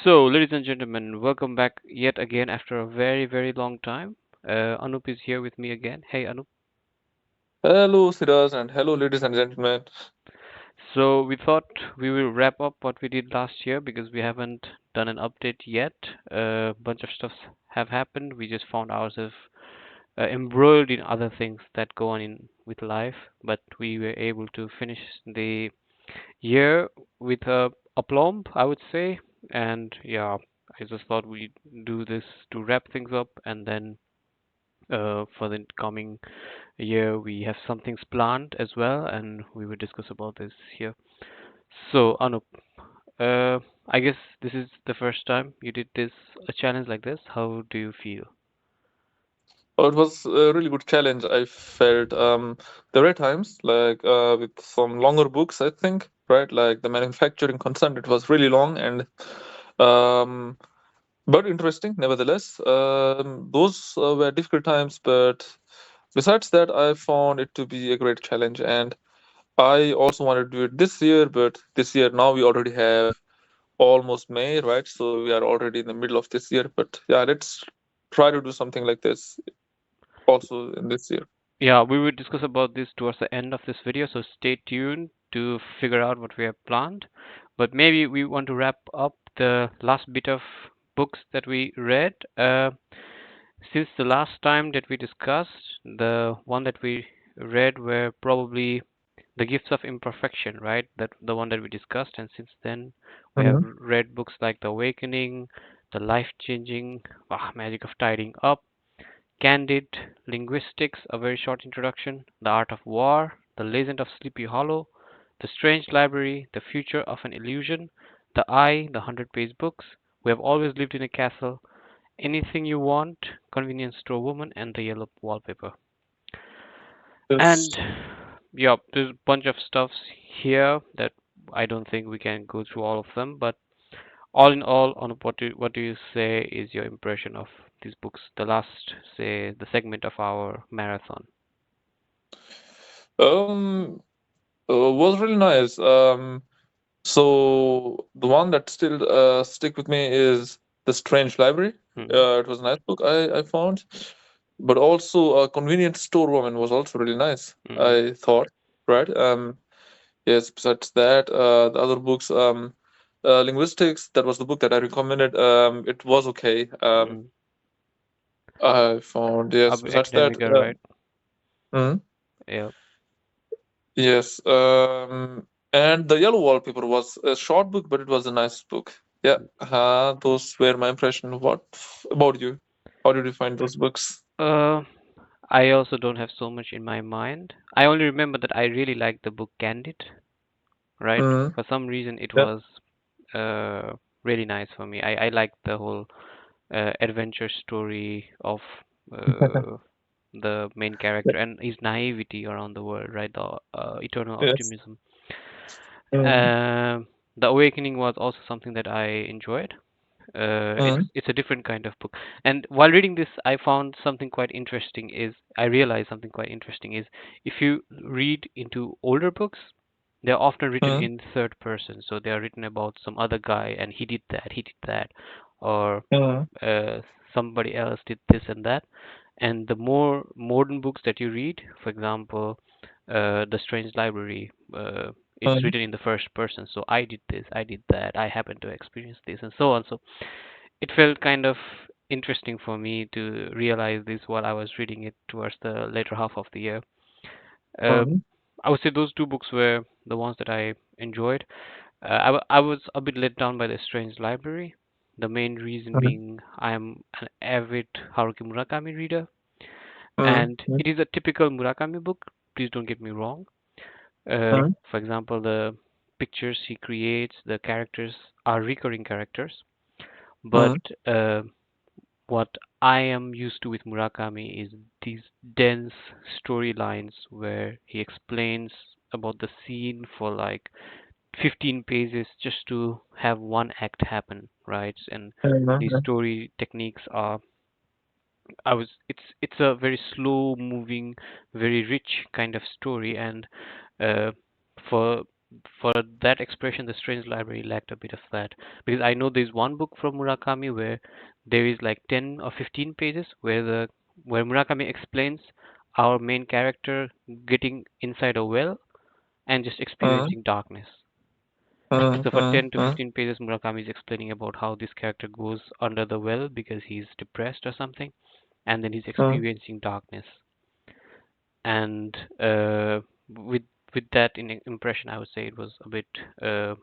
So, ladies and gentlemen, welcome back yet again after a very, very long time. Anup is here with me again. Hey, Anup. Hello, Siraz, and hello, ladies and gentlemen. So, we thought we will wrap up what we did last year because we haven't done an update yet. A bunch of stuff have happened. We just found ourselves embroiled in other things that go on in with life, but we were able to finish the year with a aplomb, I would say. And yeah, I just thought we'd do this to wrap things up and then for the coming year. We have some things planned as well, and we will discuss about this here. So, Anup, I guess this is the first time you did this a challenge like this. How do you feel? Oh, it was a really good challenge. I felt there were times like with some longer books, I think, right? Like the manufacturing concern, it was really long and um, but interesting nevertheless. Those were difficult times, but besides that, I found it to be a great challenge, and I also wanted to do it this year. But this year now we already have almost May, right? So we are already in the middle of this year. But yeah, let's try to do something like this also in this year. Yeah, we will discuss about this towards the end of this video, so stay tuned to figure out what we have planned. But maybe we want to wrap up the last bit of books that we read. Since the last time that we discussed, the one that we read were probably The Gifts of Imperfection, right? That the one that we discussed, and since then we have Mhm. read books like The Awakening, The Life-Changing Magic of Tidying Up, Candid Linguistics, A Very Short Introduction, The Art of War, The Legend of Sleepy Hollow, The Strange Library, The Future of an Illusion, The Eye, The Hundred-Page Books, We Have Always Lived in a Castle, Anything You Want, Convenience Store Woman, and The Yellow Wallpaper. Yes. And yeah, there's a bunch of stuffs here that I don't think we can go through all of them, but all in all, on what do you say is your impression of these books? The last, say, the segment of our marathon. Um, was really nice. So the one that still stick with me is The Strange Library. Hmm. It was a nice book I found, but also Convenience Store Woman was also really nice. Hmm. I thought, right? Yes. Besides that, the other books, linguistics. That was the book that I recommended. It was okay. Hmm. I found, yes. Besides that, Academica, right? mhm. Yeah. Yes. And the Yellow Wallpaper was a short book, but it was a nice book. Yeah. Those were my impression. What about you? How did you find those books? Uh, I also don't have so much in my mind. I only remember that I really liked the book Candid, right? Mm, For some reason, it yeah. was uh, really nice for me. I liked the whole adventure story of uh, the main character and his naivety around the world, right? The eternal Yes. optimism. Mm, The Awakening was also something that I enjoyed. mm, It's a different kind of book. And while reading this, I found something quite interesting. Is I realized something quite interesting is if you read into older books, they're often written mm, in third person. So they are written about some other guy and he did that, or mm, uh, somebody else did this and that. And the more modern books that you read, for example, The Strange Library, it's mm, written in the first person. So I did this, I did that, I happened to experience this, and so on. So it felt kind of interesting for me to realize this while I was reading it towards the later half of the year. Uh, mm, I would say those two books were the ones that I enjoyed. I was a bit let down by The Strange Library. The main reason mm, being I am an avid Haruki Murakami reader, mm, and it is a typical Murakami book. Please don't get me wrong. mm, For example, the pictures he creates, the characters are recurring characters, but mm, uh, what I am used to with Murakami is these dense storylines where he explains about the scene for like 15 pages just to have one act happen, right? And these mm, story techniques are it's a very slow moving, very rich kind of story, and uh, for for that expression, the Strange Library lacked a bit of that, because I know there's one book from Murakami where there is like 10 or 15 pages where Murakami explains our main character getting inside a well and just Mm, experiencing darkness. mm, So for mm, 10 to mm, 15 pages, Murakami is explaining about how this character goes under the well because he's depressed or something, and then he's mm, experiencing darkness. And with that impression, I would say it was a bit uh,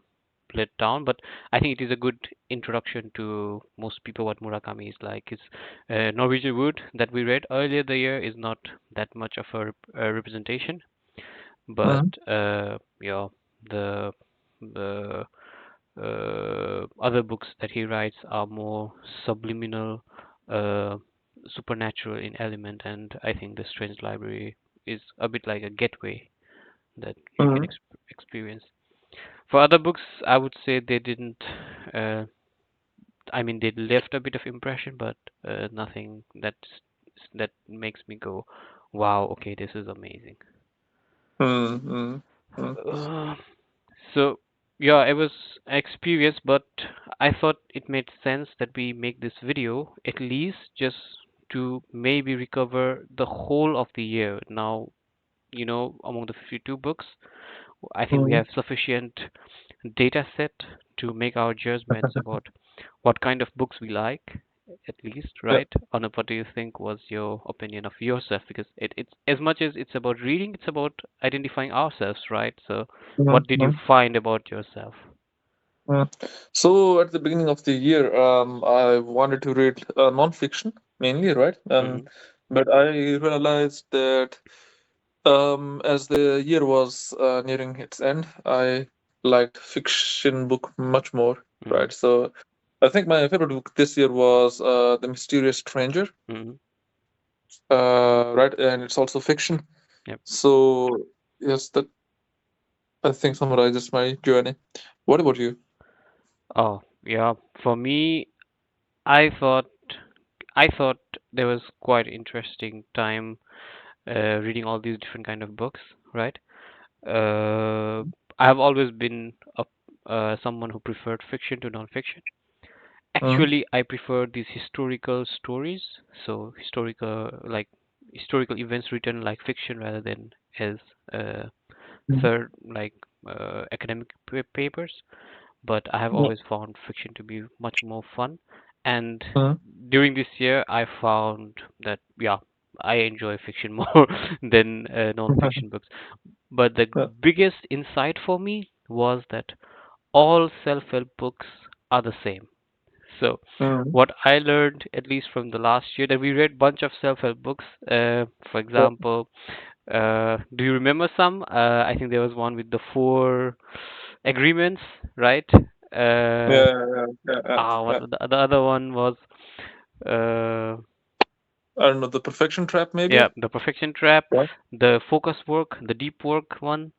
let down, but I think it is a good introduction to most people what Murakami is like. His Norwegian Wood that we read earlier the year is not that much of a representation, but mm, yeah, the the other books that he writes are more subliminal, uh, supernatural in element, and I think the Strange Library is a bit like a gateway that you can mm, experience. For other books, I would say they didn't. Uh, I mean, they left a bit of impression, but nothing that makes me go, "Wow, okay, this is amazing." mm, mm, mm, Uh, so yeah, it was an experience, but I thought it made sense that we make this video at least just to maybe recover the whole of the year. Now, among the 52 books, I think we mm. have sufficient data set to make our judgments about what kind of books we like, at least, Yeah. right? Anna, what do you think was your opinion of yourself? Because it's as much as it's about reading, it's about identifying ourselves, right? So, Mm, what did you mm, find about yourself? mm. So at the beginning of the year, I wanted to read non-fiction mainly, right? Mm-hmm. But I realized that as the year was nearing its end, I liked fiction book much more, Mm-hmm. right? So I think my favorite book this year was The Mysterious Stranger, Mm-hmm. right? And it's also fiction. Yep. So yes, that I think summarizes my journey. What about you? Oh, yeah. For me, I thought I thought there was quite interesting time reading all these different kind of books, right? Uh, I have always been someone who preferred fiction to non-fiction. Mm, Actually, I prefer these historical stories, so historical events written like fiction rather than as uh, mm, third like academic papers. But I have yeah, always found fiction to be much more fun. And mm, during this year, I found that yeah, I enjoy fiction more than non-fiction books. But the yeah, biggest insight for me was that all self-help books are the same. So mm, what I learned, at least from the last year, that we read bunch of self-help books. For yeah, example, do you remember some? I think there was one with the four agreements, right? Uh, yeah, yeah, yeah, yeah, what yeah. the other one was? Uh, I don't know, The Perfection Trap, maybe? yeah, the perfection trap, Yeah, the focus work, the deep work one.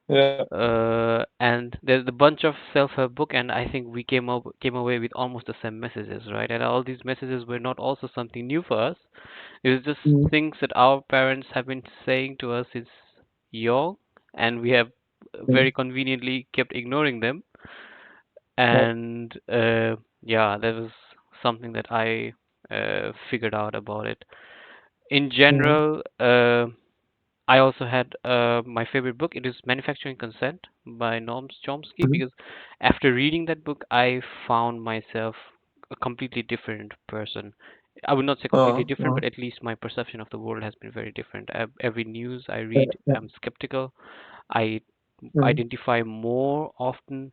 yeah. And there's a bunch of self-help book, and I think we came away with almost the same messages, right? And all these messages were not also something new for us. It was just Mm, things that our parents have been saying to us since young, and we have mm, very conveniently kept ignoring them. yeah, And yeah, that was something that I figured out about it. In mm, general, I also had my favorite book. It is Manufacturing Consent by Noam Chomsky, mm, because after reading that book, I found myself a completely different person. I would not say completely different, uh, but at least my perception of the world has been very different. Every news I yeah, read, yeah, I'm skeptical. I mm, identify more often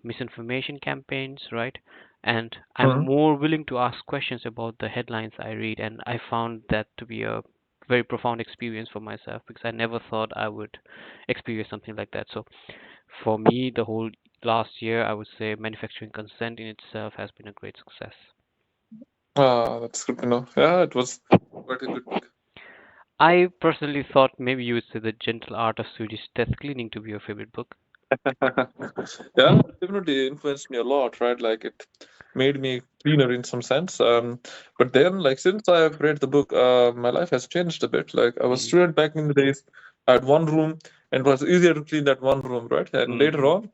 misinformation campaigns, right? And I'm mm. more willing to ask questions about the headlines I read, and I found that to be a very profound experience for myself because I never thought I would experience something like that. So for me, the whole last year, I would say Manufacturing Consent in itself has been a great success. That's good to know. Yeah, it was quite a good book. I personally thought maybe you would say The Gentle Art of Swedish Death Cleaning to be your favorite book. Yeah, it definitely influenced me a lot, right? Like it made me cleaner in some sense. But then, like since I've read the book, my life has changed a bit. Like I was Mm, student back in the days. I had one room, and it was easier to clean that one room, right? And later Mm-hmm. on,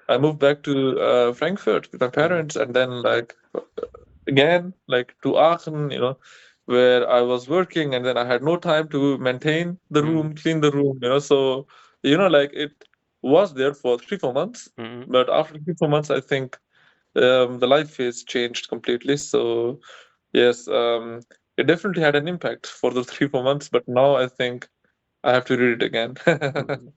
I moved back to Frankfurt with my parents, and then like again like to Aachen, where I was working, and then I had no time to maintain the Mm-hmm. room, clean the room, So like it was there for 3 4 months, Mm-hmm. but after 3 4 months, I think the life phase changed completely. So yes, it definitely had an impact for those 3 4 months, but now I think I have to read it again. Mm-hmm.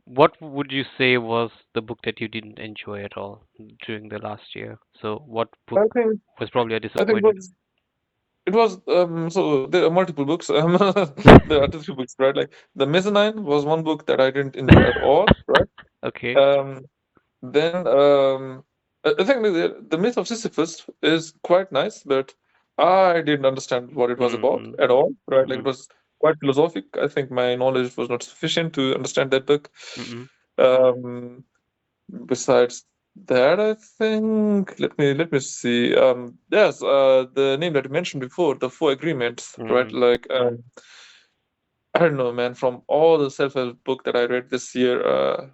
What would you say was the book that you didn't enjoy at all during the last year? So, what book I think was probably a I think disappointment? it was so there are multiple books. There are 2 3 books, right? Like The Mezzanine was one book that I didn't enjoy at all, right? Okay. Um, then I think the Myth of Sisyphus is quite nice, but I didn't understand what it was about Mm-hmm. at all, right? Like it Mm-hmm. was quite philosophic. I think my knowledge was not sufficient to understand that book. Mm-hmm. Um, Besides that, I think let me see. Yes, the name that you mentioned before, the Four Agreements, right? Mm-hmm. Like I don't know, man. From all the self-help book that I read this year,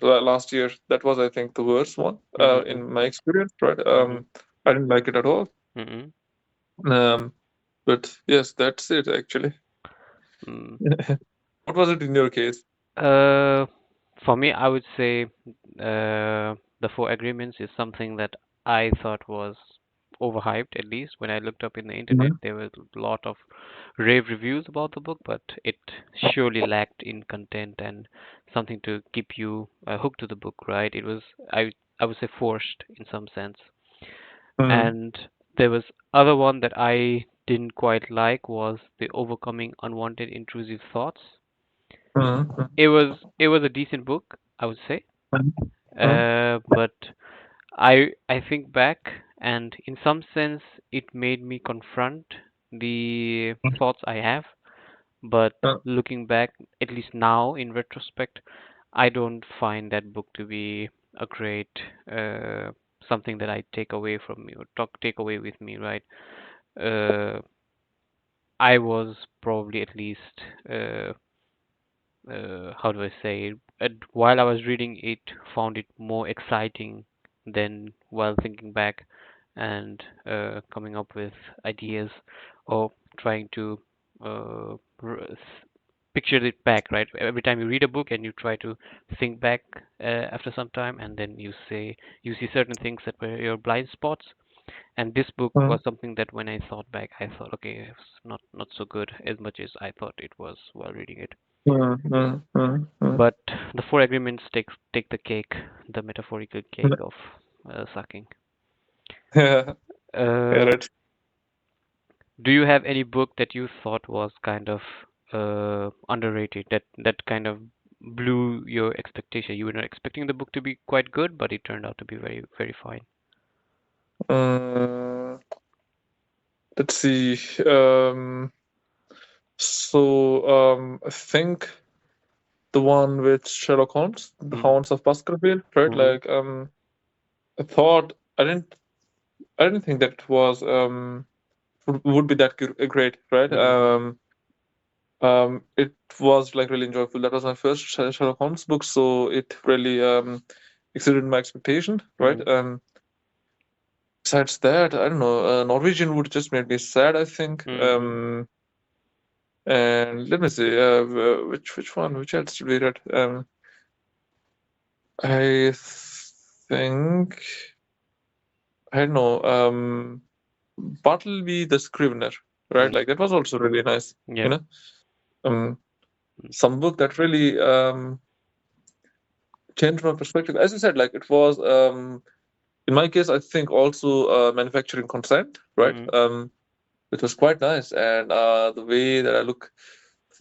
last year, that was, I think, the worst one. Mm-hmm. In my experience, right? Mm-hmm. I didn't like it at all. Mm-hmm. Um, but yes, that's it actually. Mm. What was it in your case? Uh, for me, I would say the Four Agreements is something that I thought was overhyped. At least when I looked up in the internet, Mhm. there was a lot of rave reviews about the book, but it surely lacked in content and something to keep you hooked to the book. Right? It was I would say forced in some sense. Mhm. And there was other one that I didn't quite like was the Overcoming Unwanted Intrusive Thoughts. Mhm. It was a decent book, I would say. Mhm. Mhm. But I think back, and in some sense, it made me confront the thoughts I have. But Mhm. looking back, at least now in retrospect, I don't find that book to be a great uh, something that I take away from me or take away with me, right? Uh, I was probably at least how do I say it? While I was reading it, found it more exciting than while thinking back and coming up with ideas or trying to uh, r- s- picture it back, right? Every time you read a book and you try to think back after some time, and then you see certain things that were your blind spots. And this book was Mhm. something that when I thought back, I thought, okay, it's not so good as much as I thought it was while reading it. Mhm. Mhm. Mhm. But the Four Agreements take the cake, the metaphorical cake Mhm. of sucking. Yeah, yeah, Uh, right. do you have any book that you thought was kind of underrated, that kind of blew your expectation? You were not expecting the book to be quite good, but it turned out to be very, very fine. Mm, let's see. I think the one with Sherlock Holmes, The Mm-hmm. Hounds of Baskerville, right? Mm-hmm. Like, I thought I didn't think that it was would be that great, right? Mm-hmm. It was like really enjoyable. That was my first Sherlock Holmes book, so it really exceeded my expectation, right? Mm-hmm. Besides that, I don't know. Norwegian would just made me sad, I think. Mm-hmm. And let me see. Which one? Which else did we read? I think I don't know. Bartleby the Scrivener, right? Mm. Like that was also really nice. You Yeah. know, um, Mm. some book that really changed my perspective. As you said, like it was in my case, I think also manufacturing consent, right? Mm-hmm. It was quite nice, and the way that I look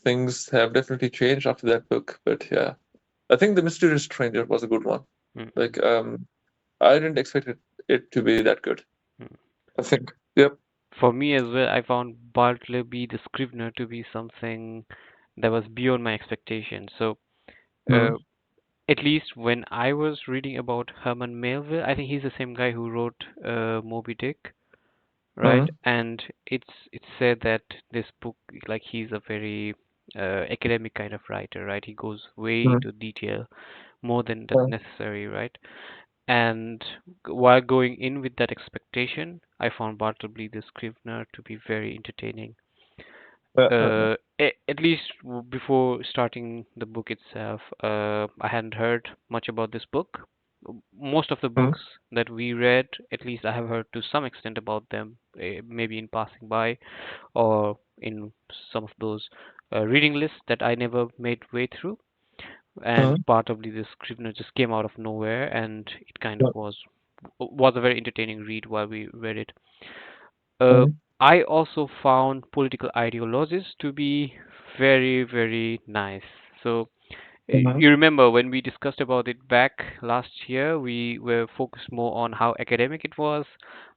things have definitely changed after that book. But yeah, I think The Mysterious Stranger was a good one. Mm-hmm. Like I didn't expect it to be that good. I think. Yep. For me as well, I found Bartleby the Scrivener to be something that was beyond my expectations. So, Mm. uh, at least when I was reading about Herman Melville, I think he's the same guy who wrote Moby Dick, right? Mm. And it's said that this book, like he's a very academic kind of writer, right? He goes way Mm, into detail, more than that's mm, necessary, right? And while going in with that expectation, I found Bartleby the Scrivener to be very entertaining. At least before starting the book itself, I hadn't heard much about this book. Most of the mm, books that we read, at least I have heard to some extent about them, maybe in passing by or in some of those reading lists that I never made way through. And mm, part of the Scrivener just came out of nowhere, and it kind of mm, was a very entertaining read while we read it. Uh, mm, I also found political ideologies to be very, very nice. So mm, you remember when we discussed about it back last year, we were focused more on how academic it was,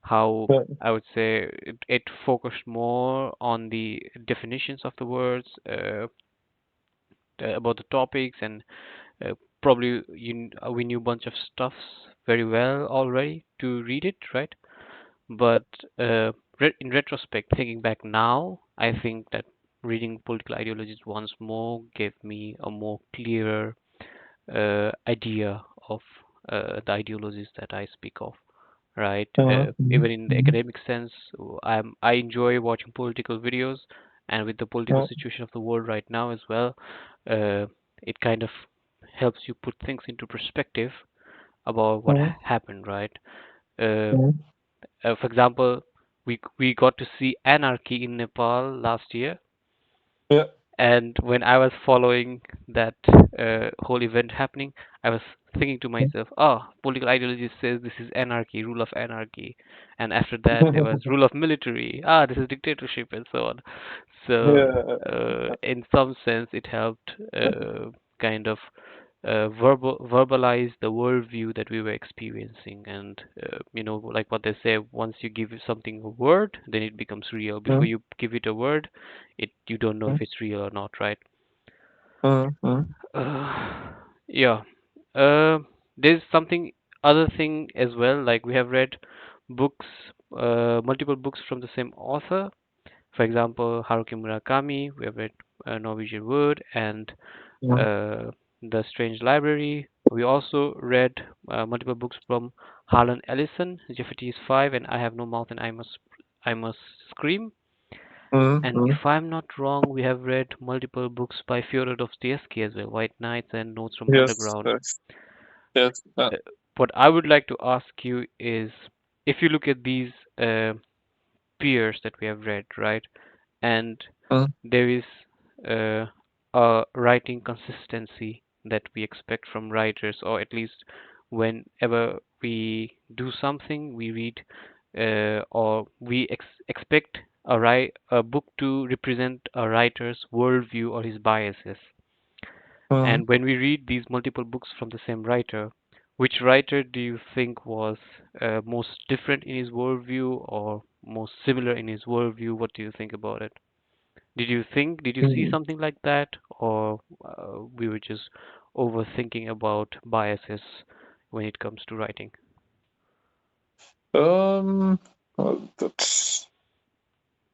how yeah, I would say it focused more on the definitions of the words, about the topics, and uh, probably we knew a bunch of stuffs very well already to read it, right? But in retrospect, thinking back now, I think that reading political ideologies once more gave me a more clearer idea of the ideologies that I speak of, right? mm, mm, Even in the mm, academic sense, I enjoy watching political videos, and with the political mm, situation of the world right now as well, it kind of helps you put things into perspective about what mm, happened, right? Uh, mm. for example, we got to see anarchy in Nepal last year, Yeah. and when I was following that whole event happening, I was thinking to myself, "Oh, political ideology says this is anarchy, rule of anarchy," and after that there was rule of military. Ah, this is dictatorship, and so on. So, Yeah. in some sense, it helped kind of verbalize the worldview that we were experiencing, and like what they say, once you give something a word, then it becomes real. Before Mm, you give it a word, you don't know mm, if it's real or not, right? mm, mm, uh, yeah. uh, there's something other thing as well, like we have read books, multiple books from the same author. For example, Haruki Murakami, we have read Norwegian Wood and mm. The Strange Library. We also read multiple books from Harlan Ellison, Jeopardy 5, and I Have No Mouth and I Must Scream. Mm, And mm. if I'm not wrong, we have read multiple books by Fyodor Dostoevsky as well, White Nights and Notes from Yes, Underground. yes, yes. Uh, what I would like to ask you is, if you look at these uh, peers that we have read, right, and Mm, there is a writing consistency that we expect from writers, or at least whenever we do something, we read or we expect a book to represent a writer's worldview or his biases. mm. And when we read these multiple books from the same writer, which writer do you think was most different in his worldview or most similar in his worldview? What do you think about it? Did you see Mm. something like that, or we were just overthinking about biases when it comes to writing? That's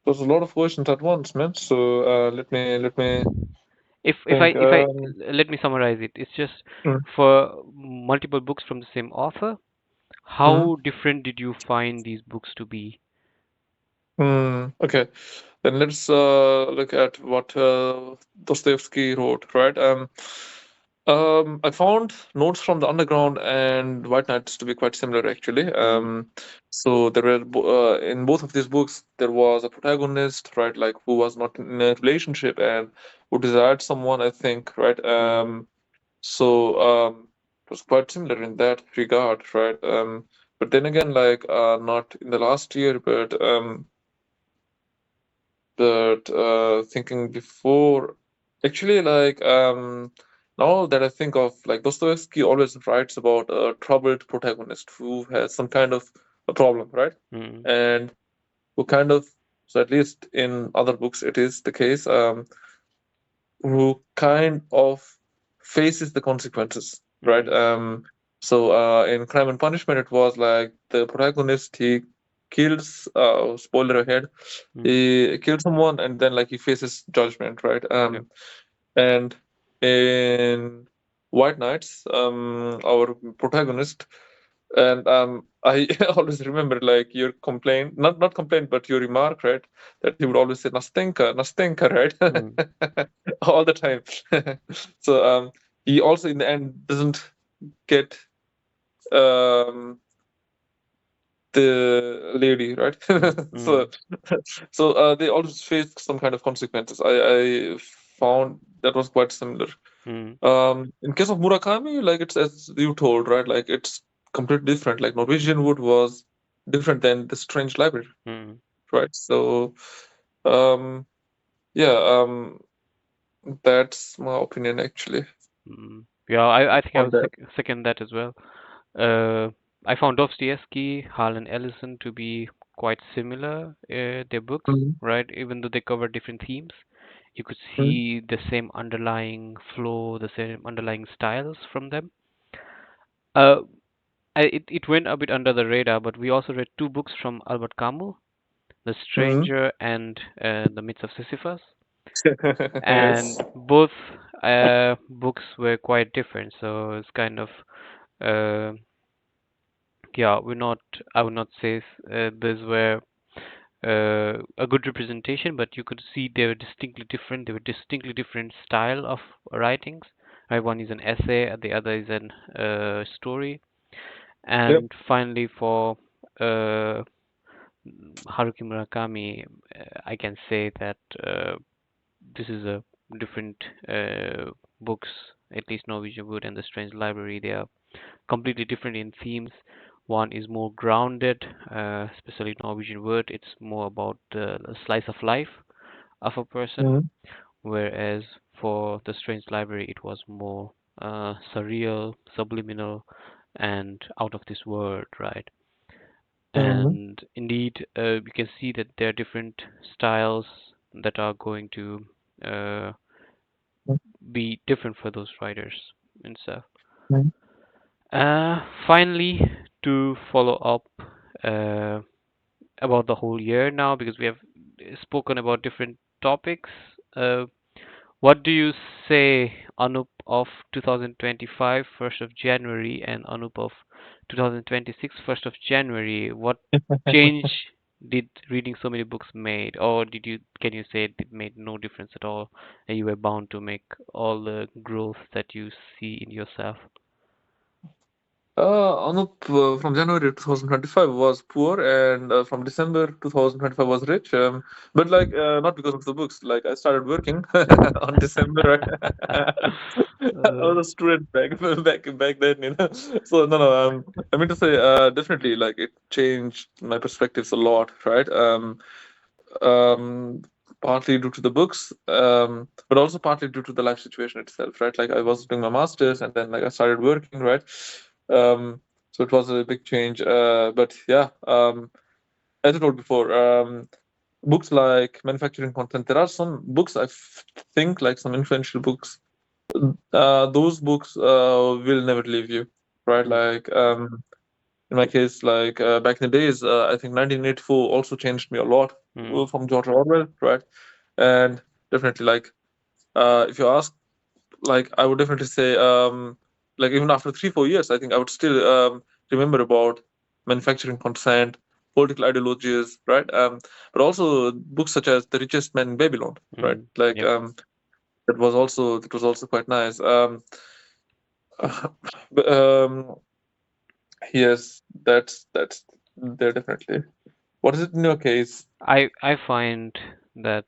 there's a lot of questions at once, man. So let me think. If I let me summarize it, it's just Mm, for multiple books from the same author. mm, How different did you find these books to be? okay, then let's look at what Dostoevsky wrote, right? I found Notes from the Underground and White Nights to be quite similar, actually. Mm, So there were in both of these books there was a protagonist, right, like who was not in a relationship and who desired someone, I think, right? mm, It was quite similar in that regard, right? But then again, like not in the last year, but thinking before, actually, like now that I think of, like Dostoevsky always writes about a troubled protagonist who has some kind of a problem, right? mm, And who kind of, so at least in other books it is the case, who kind of faces the consequences, right? mm, So in Crime and Punishment, it was like the protagonist, he kills, spoiler ahead, Mm. he kills someone and then like he faces judgment, right? Yep. And in White Knights, our protagonist, and I always remember like your complaint, not complaint, but your remark, right? That he would always say "Nastenka, Nastenka," Mm. right? All the time. So he also in the end doesn't get um the lady, right? So Mm. so they always face some kind of consequences. I found that was quite similar. Mm. In case of Murakami, like it's as you told, right? Like it's completely different. Like Norwegian Wood was different than the Strange Library, Mm. right? So, um, yeah, that's my opinion actually Mm. Yeah, I think I on will that. second that as well. Uh, I found Dostoevsky, Harlan Ellison to be quite similar, their books, Mm-hmm. right? Even though they cover different themes, you could Mm-hmm. see the same underlying flow, the same underlying styles from them. Uh, it went a bit under the radar, but we also read two books from Albert Camus, The Mm-hmm. Stranger and The Myths of Sisyphus, and Yes. both books were quite different. So it's kind of uh, yeah, we're not. I would not say these were a good representation, but you could see they were distinctly different. They were distinctly different style of writings. Right, one is an essay, the other is an story. Yep. And finally, for uh, Haruki Murakami, I can say that this is a different books. At least Norwegian Wood and The Strange Library, they are completely different in themes. One is more grounded, especially Norwegian Wood. It's more about the slice of life of a person, Mm-hmm. whereas for The Strange Library, it was more surreal, subliminal, and out of this world, right? Mm-hmm. And indeed, we can see that there are different styles that are going to uh, be different for those writers and stuff. Mm-hmm. Finally, to follow up uh, about the whole year now, because we have spoken about different topics. Uh, what do you say, Anup of 2025, 1st of January, and Anup of 2026, 1st of January? What change did reading so many books made, or can you say it made no difference at all, and you were bound to make all the growth that you see in yourself? Anup from January 2025 was poor, and from December 2025 was rich. But like not because of the books. Like I started working on December. I Uh, was a student back then, you know. So no. I mean to say, definitely, like it changed my perspectives a lot, right? Um, Partly due to the books, but also partly due to the life situation itself, right? Like I was doing my masters, and then like I started working, right? Um, so it was a big change. But yeah, as I told before, books like manufacturing content. There are some books think like some influential books. Those books will never leave you, right? mm, Like in my case, like back in the days, I think 1984 also changed me a lot mm, from George Orwell, right? And definitely, like if you ask, like I would definitely say, like even after 3 4 years, I think I would still remember about manufacturing consent, political ideologies, right? But also books such as The Richest Man in Babylon, right? mm. Like Yep. that was also quite nice. But, yes, that's there definitely. What is it in your case? I find that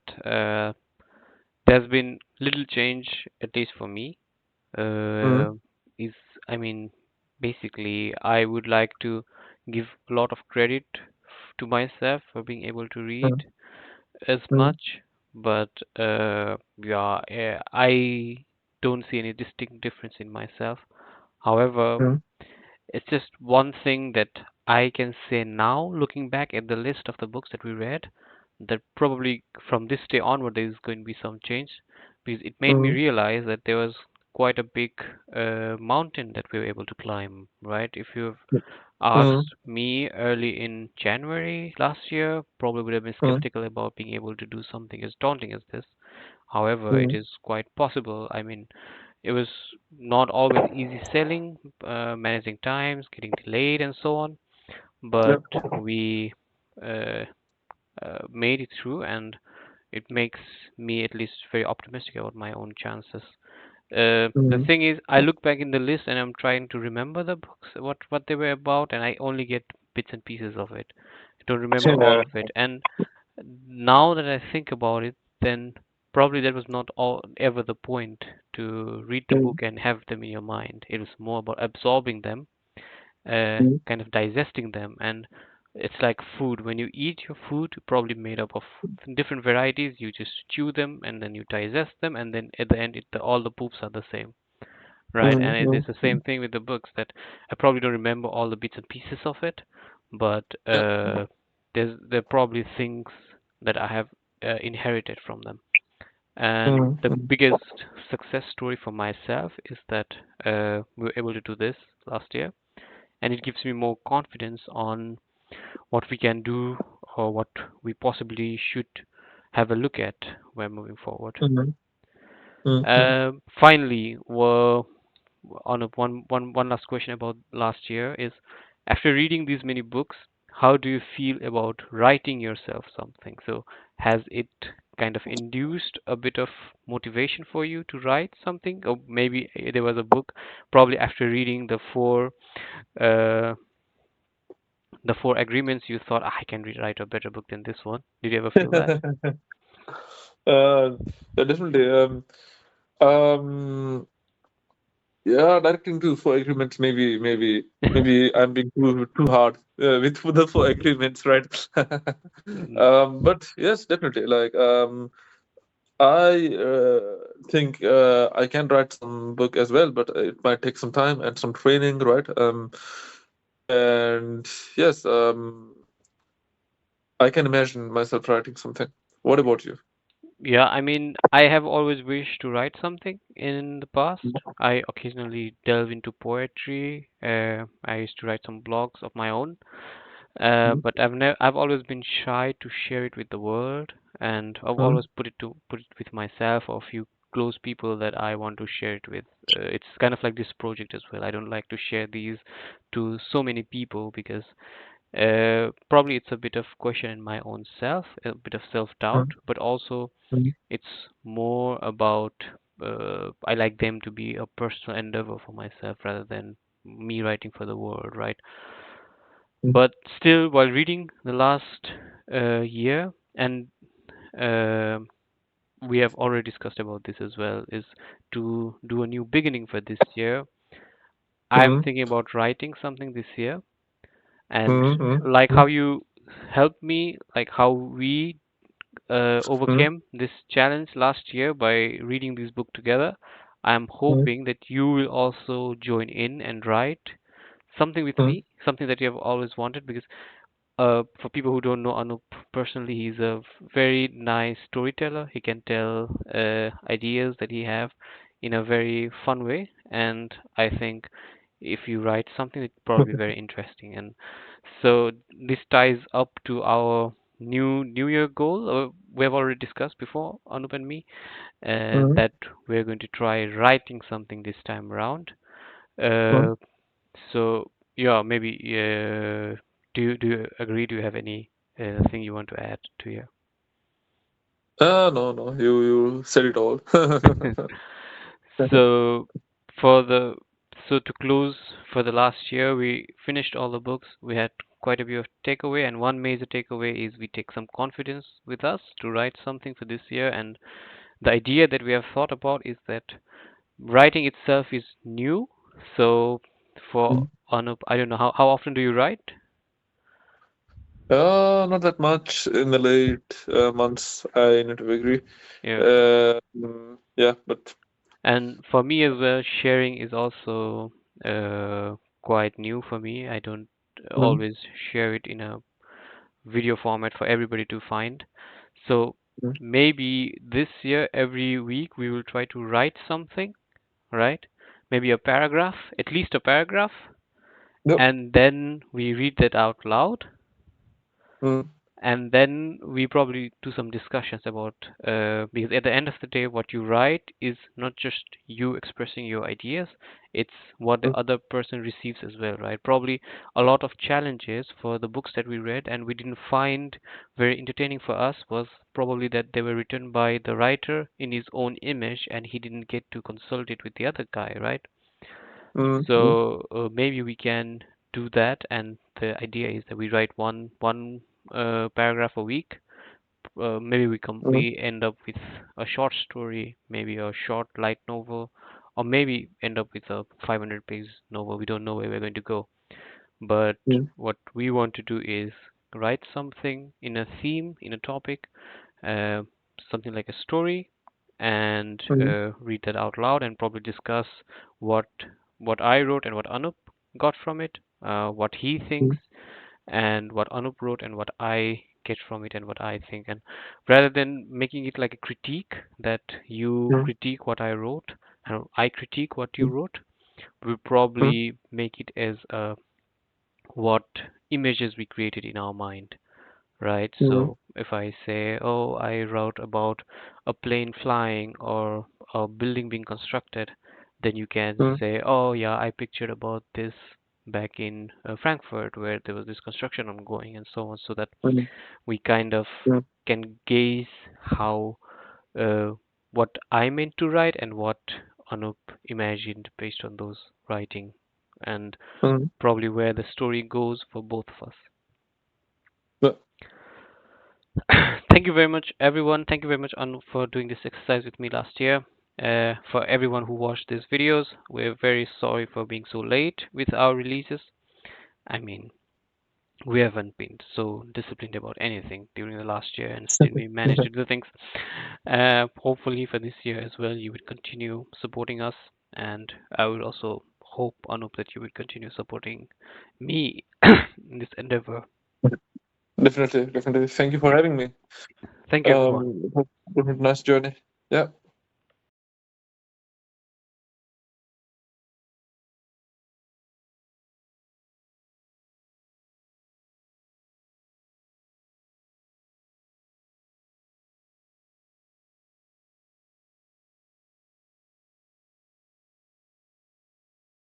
there's been little change, at least for me. Mm, Uh, is I mean, basically, I would like to give a lot of credit to myself for being able to read mm, as mm, much, but yeah, I don't see any distinct difference in myself. However, mm, it's just one thing that I can say now, looking back at the list of the books that we read, that probably from this day onward there is going to be some change, because it made me mm, realize that there was quite a big mountain that we were able to climb, right? If you've Mm, asked me early in January last year, probably would have been mm, skeptical about being able to do something as daunting as this. However, it mm, is quite possible. I mean, it was not always easy selling, managing times, getting delayed, and so on. yeah. But we uh, made it through, and it makes me at least very optimistic about my own chances. The Mm, thing is, I look back in the list and I'm trying to remember the books, what they were about, and I only get bits and pieces of it. I don't remember all yeah. of it. And now that I think about it, then probably that was not all ever the point to read the Mm, book and have them in your mind. It was more about absorbing them, mm, kind of digesting them, and it's like food. When you eat your food, probably made up of different varieties. You just chew them and then you digest them, and then at the end, all the poops are the same, right? mm, And it is mm, the same thing with the books that I probably don't remember all the bits and pieces of it, but yeah. there are probably things that I have inherited from them. And Mm, the mm, biggest success story for myself is that we were able to do this last year, and it gives me more confidence on what we can do or what we possibly should have a look at when moving forward. mm, mm, mm. Finally, on one last question about last year is, after reading these many books, how do you feel about writing yourself something? So has it kind of induced a bit of motivation for you to write something? Or maybe there was a book, probably after reading uh, the four agreements, you thought, "Ah, I can write a better book than this one." Did you ever feel that? Uh, yeah, definitely. Um, yeah, directing to four agreements. Maybe I'm being too hard with the four agreements, right? Mm, But yes, definitely. I think I can write some book as well, but it might take some time and some training, right? And yes, I can imagine myself writing something. What about you? yeah, I mean, I have always wished to write something in the past. I occasionally delve into poetry. I used to write some blogs of my own. Mhm, But I've always been shy to share it with the world, and I've mhm, always put it with myself or a few close people that I want to share it with. It's kind of like this project as well. I don't like to share these to so many people because probably it's a bit of question in my own self, a bit of self-doubt, mhm, but also mhm, it's more about I like them to be a personal endeavor for myself rather than me writing for the world, right? mhm, But still, while reading the last year, and uh, we have already discussed about this as well, is to do a new beginning for this year. I'm mhm, thinking about writing something this year, and mhm, like how mhm, you helped me, like how we mhm, overcame this challenge last year by reading this book together. I'm mhm, hoping that you will also join in and write something with mhm, me, something that you have always wanted. Because for people who don't know Anup personally, he's a very nice storyteller. He can tell ideas that he have in a very fun way, and I think if you write something, it's probably very interesting. And so this ties up to our New Year goal. We have already discussed before, Anup and me, mhm. that we're going to try writing something this time around. Mhm. Uh, so yeah, maybe do you agree? Do you have any thing you want to add to here? No, no, you said it all. So for the to close for the last year, we finished all the books. We had quite a bit of takeaway, and one major takeaway is we take some confidence with us to write something for this year. And the idea that we have thought about is that writing itself is new. So for Anup, I don't know how often do you write? Not that much in the late months, I need to agree. Yeah. Yeah, but And for me as well, sharing is also quite new for me. I don't mm, always share it in a video format for everybody to find. So mm, maybe this year, every week, we will try to write something right? Maybe a paragraph, at least a paragraph, Yep. and then we read that out loud, Mm, and then we probably do some discussions about because at the end of the day what you write is not just you expressing your ideas, it's what the mm, other person receives as well, right? Probably a lot of challenges for the books that we read and we didn't find very entertaining for us was probably that they were written by the writer in his own image and he didn't get to consult it with the other guy, right? mm, So maybe we can do that, and the idea is that we write one paragraph a week. Maybe mm, we end up with a short story, maybe a short light novel, or maybe end up with a 500-page novel. We don't know where we're going to go, but mm, what we want to do is write something in a theme, in a topic, uh, something like a story, and mm, read that out loud and probably discuss what what I wrote and what Anup got from it, what he thinks, mm, and what Anup wrote and what I get from it and what I think. And rather than making it like a critique that you mm, critique what I wrote and I critique what you mm, wrote, we'll mm, probably make it as what images we created in our mind, right? mm, So if I say, oh, I wrote about a plane flying or a building being constructed, then you can mm, say, oh, yeah, I pictured about this back in Frankfurt where there was this construction ongoing and so on, so that mm, we kind of mm, can gaze how uh, what I meant to write and what Anup imagined based on those writing, and mm. probably where the story goes for both of us. But Thank you very much, everyone. Thank you very much, Anu, for doing this exercise with me last year. For everyone who watched these videos, we're very sorry for being so late with our releases. I mean, we haven't been so disciplined about anything during the last year, and still we managed to do things. Hopefully, for this year as well, you would continue supporting us, and I would also hope, Anup, that you would continue supporting me in this endeavor. definitely, definitely. Thank you for having me. Thank you, everyone. It was a nice journey. Yeah.